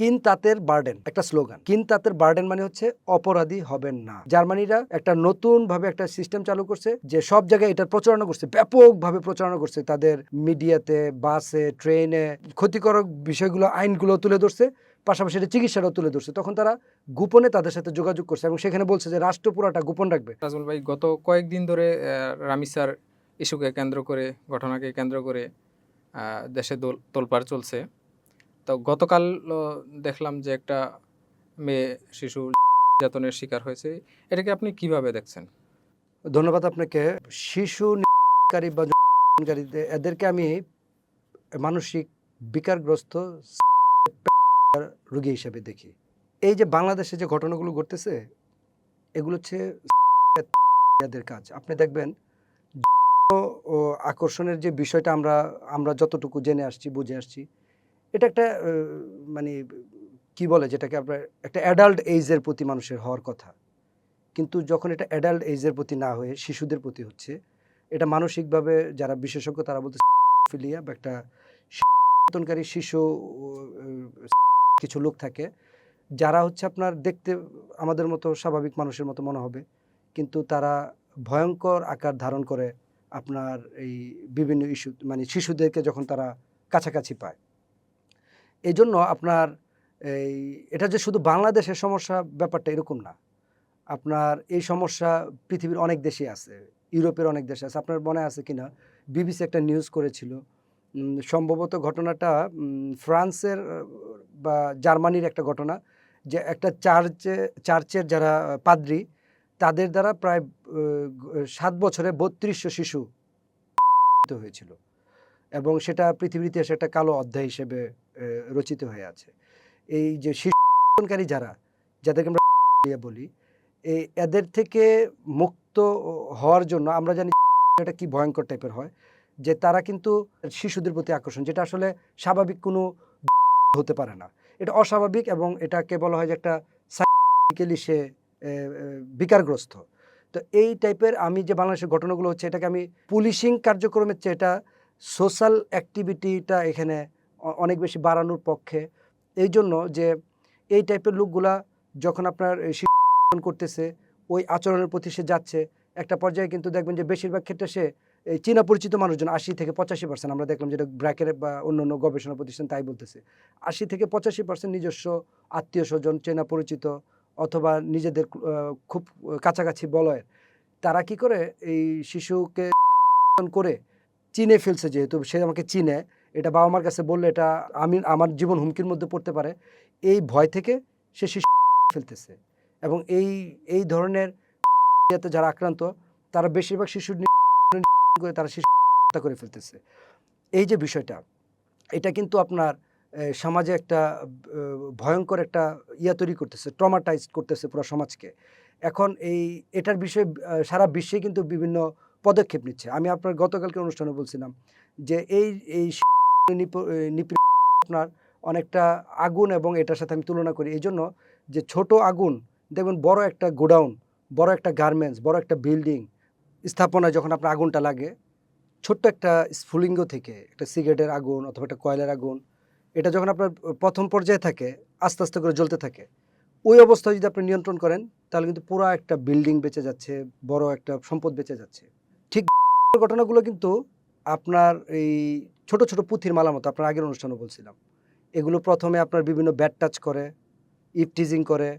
কিন তাতের বার্ডেন একটা স্লোগান। কিন তাতের বার্ডেন মানে হচ্ছে অপরাধী হবেন না। জার্মানিরা একটা নতুন ভাবে একটা সিস্টেম চালু করছে যে সব জায়গায় এটার প্রচারণা করছে, ব্যাপকভাবে প্রচারণা করছে, তাদের মিডিয়াতে, বাসে, ট্রেনে ক্ষতিকারক বিষয়গুলো, আইনগুলো তুলে ধরছে, পাশাপাশি এটা চিকিৎসাটাও তুলে ধরছে। তখন তারা গোপনে তাদের সাথে যোগাযোগ করছে এবং সেখানে বলছে যে রাষ্ট্র পুরাটা গোপন রাখবে। নাজমুল ভাই, গত কয়েকদিন ধরে রামিসার ইস্যুকে কেন্দ্র করে, ঘটনাকে কেন্দ্র করে দেশে তোলপাড় চলছে। তো গতকাল দেখলাম যে একটা মেয়ে শিশু নির্যাতনের শিকার হয়েছে। এটাকে আপনি কিভাবে দেখছেন? ধন্যবাদ আপনাকে। শিশু নির্যাতনকারী বা যৌনকারীদের এদেরকে আমি মানসিক বিকারগ্রস্ত রোগী হিসেবে দেখি। এই যে বাংলাদেশে যে ঘটনাগুলো ঘটতেছে এগুলো হচ্ছে এদের কাজ। আপনি দেখবেন ও আকর্ষণের যে বিষয়টা আমরা যতটুকু জেনে আসছি, বুঝে আসছি, এটা একটা মানে কি বলে যেটাকে আপনার একটা অ্যাডাল্ট এইজের প্রতি মানুষের হওয়ার কথা। কিন্তু যখন এটা অ্যাডাল্ট এইজের প্রতি না হয়ে শিশুদের প্রতি হচ্ছে, এটা মানসিকভাবে যারা বিশেষজ্ঞ তারা বলতেছে ফিলিয়া বা একটা নির্যাতনকারী শিশু কিছু লোক থাকে যারা হচ্ছে আপনার দেখতে আমাদের মতো স্বাভাবিক মানুষের মতো মনে হবে, কিন্তু তারা ভয়ঙ্কর আকার ধারণ করে আপনার এই বিভিন্ন ইস্যু মানে শিশুদেরকে যখন তারা কাছাকাছি পায়। এই জন্য আপনার এই এটা যে শুধু বাংলাদেশের সমস্যা ব্যাপারটা এরকম না। আপনার এই সমস্যা পৃথিবীর অনেক দেশে আছে, ইউরোপের অনেক দেশে আছে। আপনার মনে আছে কিনা বিবিসি একটা নিউজ করেছিল, সম্ভবত ঘটনাটা ফ্রান্সের বা জার্মানির একটা ঘটনা, যে একটা চার্চের যারা পাদ্রী তাদের দ্বারা প্রায় 7 বছরে 3200 শিশু হয়েছিল এবং সেটা পৃথিবীর ইতিহাসে একটা কালো অধ্যায় হিসেবে রচিত হয়ে আছে। এই যে শিশুকারী যাদেরকে আমরা বলি, এদের থেকে মুক্ত হওয়ার জন্য আমরা জানি এটা কি ভয়ঙ্কর টাইপের হয়, যে তারা কিন্তু শিশুদের প্রতি আকর্ষণ, যেটা আসলে স্বাভাবিক কোনো হতে পারে না, এটা অস্বাভাবিক এবং এটাকে বলা হয় যে একটা সাইকোলজিক্যালি সে বিকারগ্রস্ত। তো এই টাইপের আমি যে বাংলাদেশের ঘটনাগুলো হচ্ছে এটাকে আমি পুলিশিং কার্যক্রমের চেয়ে এটা সোশ্যাল অ্যাক্টিভিটিটা এখানে অনেক বেশি বাড়ানোর পক্ষে। এই জন্য যে এই টাইপের লোকগুলা যখন আপনার করতেছে, ওই আচরণের প্রতি সে যাচ্ছে, একটা পর্যায়ে কিন্তু দেখবেন যে বেশিরভাগ ক্ষেত্রে সে এই চীনা পরিচিত মানুষজন 80 থেকে 85% আমরা দেখলাম, যেটা ব্র্যাকের বা অন্যান্য গবেষণা প্রতিষ্ঠান তাই বলতেছে, 80 থেকে 85% নিজস্ব আত্মীয় স্বজন, চেনা পরিচিত অথবা নিজেদের খুব কাছাকাছি বলয়ের তারা কি করে এই শিশুকে করে চিনে ফেলছে, যেহেতু সে আমাকে চিনে, এটা বাবা মার কাছে বললে এটা আমার জীবন হুমকির মধ্যে পড়তে পারে, এই ভয় থেকে সে শিশু ফেলতেছে। এবং এই ধরনের যারা আক্রান্ত তারা বেশিরভাগ শিশু করে তারা শিশু হত্যা করে ফেলতেছে। এই যে বিষয়টা, এটা কিন্তু আপনার সমাজে একটা ভয়ঙ্কর একটা তৈরি করতেছে, ট্রমাটাইজ করতেছে পুরো সমাজকে। এখন এটার বিষয়ে সারা বিশ্বে কিন্তু বিভিন্ন পদক্ষেপ নিচ্ছে। আমি আপনার গতকালকে অনুষ্ঠানে বলছিলাম যে এই আপনার অনেকটা আগুন, এবং এটার সাথে আমি তুলনা করি এই জন্য যে ছোট আগুন দেখবেন বড় একটা গোডাউন, বড় একটা গার্মেন্টস, বড় একটা বিল্ডিং স্থাপনায় যখন আপনার আগুনটা লাগে, ছোট্ট একটা স্ফুলিঙ্গ থেকে একটা সিগারেটের আগুন অথবা একটা কয়লার আগুন, এটা যখন আপনার প্রথম পর্যায়ে থাকে আস্তে আস্তে করে জ্বলতে থাকে, ওই অবস্থায় যদি আপনি নিয়ন্ত্রণ করেন তাহলে কিন্তু পুরো একটা বিল্ডিং বেঁচে যাচ্ছে, বড় একটা সম্পদ বেঁচে যাচ্ছে। ঠিক ঘটনাগুলো কিন্তু আপনার এই ছোট ছোট পুঁথির মালা মতো, আপনার আগের অনুষ্ঠানে বলছিলাম, এগুলো প্রথমে আপনার বিভিন্ন ব্যাড টাচ করে, ইভটিজিং করে,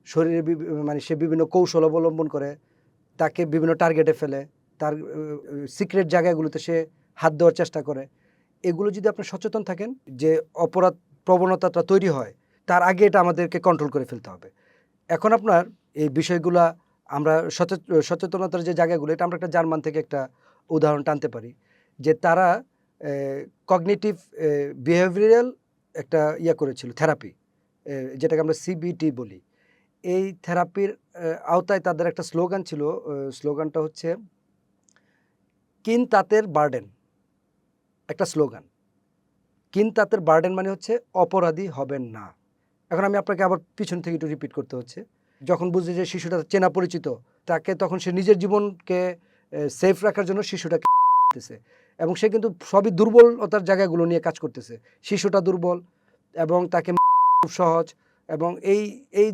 শরীরে মানে সে বিভিন্ন কৌশল অবলম্বন করে, তাকে বিভিন্ন টার্গেটে ফেলে, তার সিক্রেট জায়গাগুলোতে সে হাত দেওয়ার চেষ্টা করে। এগুলো যদি আপনি সচেতন থাকেন যে অপরাধ প্রবণতাটা তৈরি হয়, তার আগে এটা আমাদেরকে কন্ট্রোল করে ফেলতে হবে। এখন আপনার এই বিষয়গুলা আমরা সচেতনতার যে জায়গাগুলো, এটা আমরা একটা জার্মান থেকে একটা উদাহরণ টানতে পারি, যে তারা কগনিটিভ বিহেভিয়ারাল একটা করেছিল থেরাপি, যেটাকে আমরা সিবিটি বলি। এই থেরাপির আওতায় তাদের একটা স্লোগান ছিল, স্লোগানটা হচ্ছে কিন তাতের বার্ডেন একটা স্লোগান। কিন তাতের বার্ডেন মানে হচ্ছে অপরাধী হবেন না। এখন আমি আপনাকে আবার পিছন থেকে একটু রিপিট করতে হচ্ছে। যখন বুঝে যে শিশুটা চেনা পরিচিত, তাকে তখন সে নিজের জীবনকে সেফ রাখার জন্য শিশুটাকে করতেছে, এবং সে কিন্তু সবই দুর্বলতার জায়গাগুলো নিয়ে কাজ করতেছে। শিশুটা দুর্বল এবং তাকে খুব সহজ। এবং এই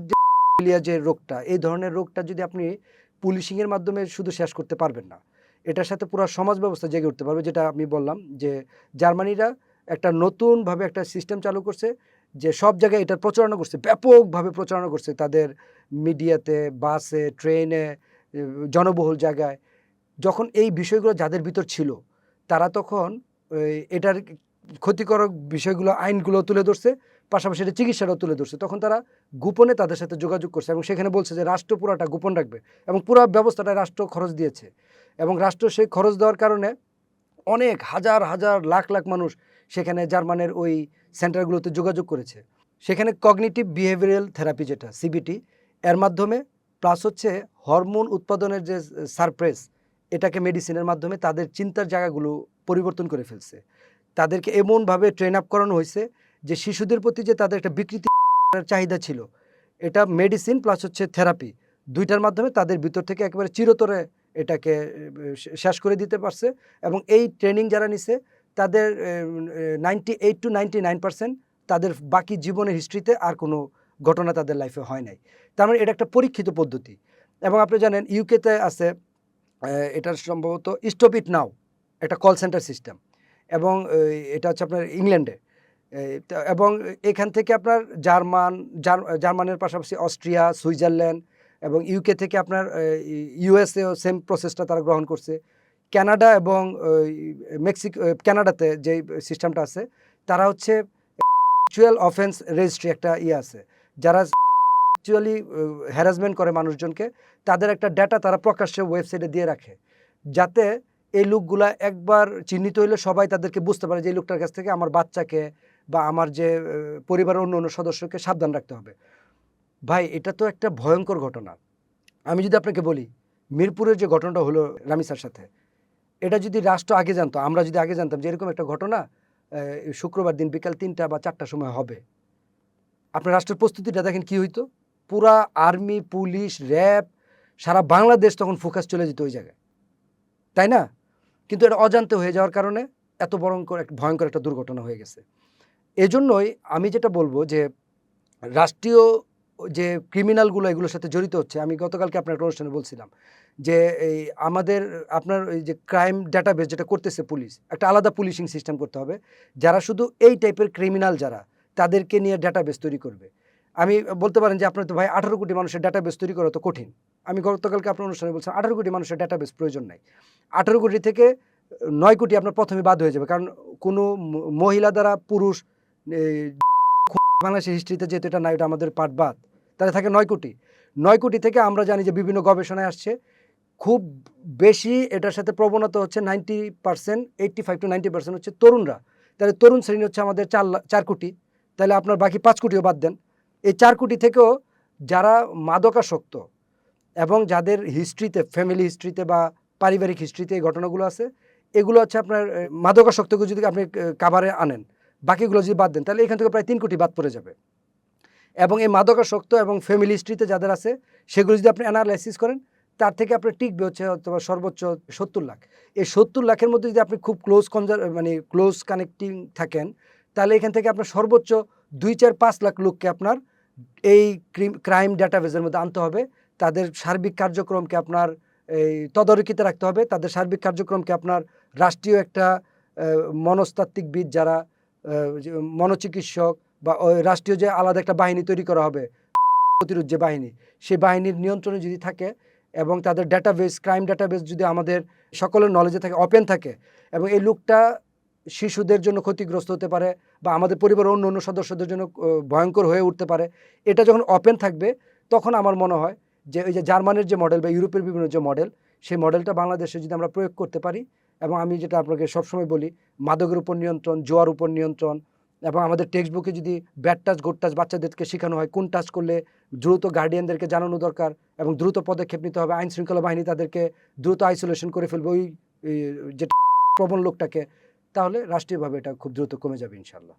যে রোগটা, এই ধরনের রোগটা যদি আপনি পুলিশিংয়ের মাধ্যমে শুধু শেষ করতে পারবেন না, এটার সাথে পুরো সমাজ ব্যবস্থা জেগে উঠতে পারবে। যেটা আমি বললাম যে জার্মানিরা একটা নতুনভাবে একটা সিস্টেম চালু করছে, যে সব জায়গায় এটার প্রচারণা করছে, ব্যাপকভাবে প্রচারণা করছে তাদের মিডিয়াতে, বাসে, ট্রেনে, জনবহুল জায়গায়। যখন এই বিষয়গুলো যাদের ভিতর ছিল, তারা তখন এটার ক্ষতিকর বিষয়গুলো, আইনগুলো তুলে ধরছে, পাশাপাশি এটা চিকিৎসাটাও তুলে ধরছে। তখন তারা গোপনে তাদের সাথে যোগাযোগ করছে এবং সেখানে বলছে যে রাষ্ট্র পুরাটা গোপন রাখবে, এবং পুরো ব্যবস্থাটা রাষ্ট্র খরচ দিয়েছে। এবং রাষ্ট্র সেই খরচ দেওয়ার কারণে অনেক হাজার হাজার লাখ লাখ মানুষ সেখানে জার্মানের ওই সেন্টারগুলোতে যোগাযোগ করেছে। সেখানে কগনিটিভ বিহেভিয়ারাল থেরাপি, যেটা সিবিটি, এর মাধ্যমে, প্লাস হচ্ছে হরমোন উৎপাদনের যে সারপ্রেস, এটাকে মেডিসিনের মাধ্যমে তাদের চিন্তার জায়গাগুলো পরিবর্তন করে ফেলছে। তাদেরকে এমনভাবে ট্রেন আপ করানো হয়েছে যে শিশুদের প্রতি যে তাদের একটা বিকৃতি চাহিদা ছিল, এটা মেডিসিন প্লাস হচ্ছে থেরাপি, দুইটার মাধ্যমে তাদের ভিতর থেকে একেবারে চিরতরে এটাকে শেষ করে দিতে পারছে। এবং এই ট্রেনিং যারা নিছে, তাদের 98 to 99% তাদের বাকি জীবনের হিস্ট্রিতে আর কোনো ঘটনা তাদের লাইফে হয় নাই। তার মানে এটা একটা পরীক্ষিত পদ্ধতি। এবং আপনি জানেন ইউকেতে আছে, এটার সম্ভবত স্টপ ইট নাও, একটা কল সেন্টার সিস্টেম। এবং এটা হচ্ছে আপনার ইংল্যান্ডে। এবং এখান থেকে আপনার জার্মানের পাশাপাশি অস্ট্রিয়া, সুইজারল্যান্ড এবং ইউকে থেকে আপনার ইউএসএও সেম প্রসেসটা তারা গ্রহণ করছে। কানাডা এবং কানাডাতে যে সিস্টেমটা আছে, তারা হচ্ছে অ্যাকচুয়াল অফেন্স রেজিস্ট্রি একটা আছে, যারা অ্যাকচুয়ালি হ্যারাসমেন্ট করে মানুষজনকে, তাদের একটা ডাটা তারা প্রকাশ্যে ওয়েবসাইটে দিয়ে রাখে, যাতে এই লোকগুলা একবার চিহ্নিত হইলে সবাই তাদেরকে বুঝতে পারে যে এই লোকটার কাছ থেকে আমার বাচ্চাকে বা আমার যে পরিবারের অন্য সদস্যকে সাবধান রাখতে হবে। ভাই, এটা তো একটা ভয়ঙ্কর ঘটনা। আমি যদি আপনাকে বলি, মিরপুরের যে ঘটনাটা হলো রামিসার সাথে, এটা যদি রাষ্ট্র আগে জানতো, আমরা যদি আগে জানতাম যে এরকম একটা ঘটনা শুক্রবার দিন বিকাল 3টা বা 4টার সময় হবে, আপনার রাষ্ট্রের প্রস্তুতিটা দেখেন কি হইতো। পুরা আর্মি, পুলিশ, র্যাব, সারা বাংলাদেশ তখন ফোকাস চলে যেত ওই জায়গায়, তাই না? কিন্তু এটা অজান্তে হয়ে যাওয়ার কারণে এত ভয়ঙ্কর একটা দুর্ঘটনা হয়ে গেছে। এজন্যই আমি যেটা বলবো যে রাষ্ট্রীয় যে ক্রিমিনালগুলো এগুলোর সাথে জড়িত হচ্ছে, আমি গতকালকে আপনার একটা অনুষ্ঠানে বলছিলাম যে এই আমাদের আপনার এই যে ক্রাইম ডাটাবেস যেটা করতেছে পুলিশ, একটা আলাদা পুলিশিং সিস্টেম করতে হবে, যারা শুধু এই টাইপের ক্রিমিনাল যারা, তাদেরকে নিয়ে ডাটাবেস তৈরি করবে। আমি বলতে পারেন যে আপনার তো ভাই 18 কোটি মানুষের ডাটাবেস তৈরি করা তো কঠিন। আমি গতকালকে আপনার অনুষ্ঠানে বলছিলাম 18 কোটি মানুষের ডাটাবেস প্রয়োজন নাই। 18 কোটি থেকে 9 কোটি আপনার প্রথমে বাদ হয়ে যাবে, কারণ কোনো মহিলা দ্বারা পুরুষ বাংলাদেশের হিস্ট্রিতে যেহেতু এটা নাই, এটা আমাদের পার্ট বাদ, তাহলে থাকে 9 কোটি। 9 কোটি থেকে আমরা জানি যে বিভিন্ন গবেষণায় আসছে খুব বেশি এটার সাথে প্রবণতা হচ্ছে 90%, 85 to 90% হচ্ছে তরুণরা। তাহলে তরুণ শ্রেণী হচ্ছে আমাদের 4 কোটি। তাহলে আপনার বাকি 5 কোটিও বাদ দেন। এই 4 কোটি থেকেও যারা মাদকাসক্ত এবং যাদের হিস্ট্রিতে, ফ্যামিলি হিস্ট্রিতে বা পারিবারিক হিস্ট্রিতে এই ঘটনাগুলো আছে, এগুলো হচ্ছে আপনার মাদকাসক্তকে যদি আপনি কাভারে আনেন, বাকিগুলো যদি বাদ দেন, তাহলে এখান থেকে প্রায় 3 কোটি বাদ পড়ে যাবে। এবং এই মাদকাসক্ত এবং ফ্যামিলি হিস্ট্রিতে যাদের আছে, সেগুলো যদি আপনি অ্যানালাইসিস করেন, তার থেকে আপনার টিকবে হচ্ছে অথবা সর্বোচ্চ 70 লাখ। এই 70 লাখের মধ্যে যদি আপনি খুব ক্লোজ কানেক্টিং থাকেন, তাহলে এখান থেকে আপনার সর্বোচ্চ 2, 4, 5 লাখ লোককে আপনার এই ক্রাইম ডাটাবেসের মধ্যে আনতে হবে। তাদের সার্বিক কার্যক্রমকে আপনার এই তদারকিতে রাখতে হবে। তাদের সার্বিক কার্যক্রমকে আপনার রাষ্ট্রীয় একটা মনস্তাত্ত্বিকবিদ যারা, মনোচিকিৎসক বা ওই রাষ্ট্রীয় যে আলাদা একটা বাহিনী তৈরি করা হবে, প্রতিরোধ যে বাহিনী, সেই বাহিনীর নিয়ন্ত্রণে যদি থাকে এবং তাদের ডাটাবেস, ক্রাইম ডাটাবেস যদি আমাদের সকলের নলেজে থাকে, ওপেন থাকে, এবং এই লোকটা শিশুদের জন্য ক্ষতিগ্রস্ত হতে পারে বা আমাদের পরিবারের অন্য সদস্যদের জন্য ভয়ঙ্কর হয়ে উঠতে পারে, এটা যখন ওপেন থাকবে, তখন আমার মনে হয় যে ওই যে জার্মানির যে মডেল বা ইউরোপের বিভিন্ন যে মডেল, সেই মডেলটা বাংলাদেশে যদি আমরা প্রয়োগ করতে পারি, এবং আমি যেটা আপনাকে সবসময় বলি, মাদকের উপর নিয়ন্ত্রণ, জুয়ার উপর নিয়ন্ত্রণ, এবং আমাদের টেক্সট বুকে যদি ব্যাড টাচ, গুড টাচ বাচ্চাদেরকে শেখানো হয়, কোন টাচ করলে দ্রুত গার্ডিয়ানদেরকে জানানো দরকার এবং দ্রুত পদক্ষেপ নিতে হবে, আইন শৃঙ্খলা বাহিনী তাদেরকে দ্রুত আইসোলেশন করে ফেলবে ওই যে প্রবণ লোকটাকে, তাহলে রাষ্ট্রীয়ভাবে এটা খুব দ্রুত কমে যাবে ইনশাল্লাহ।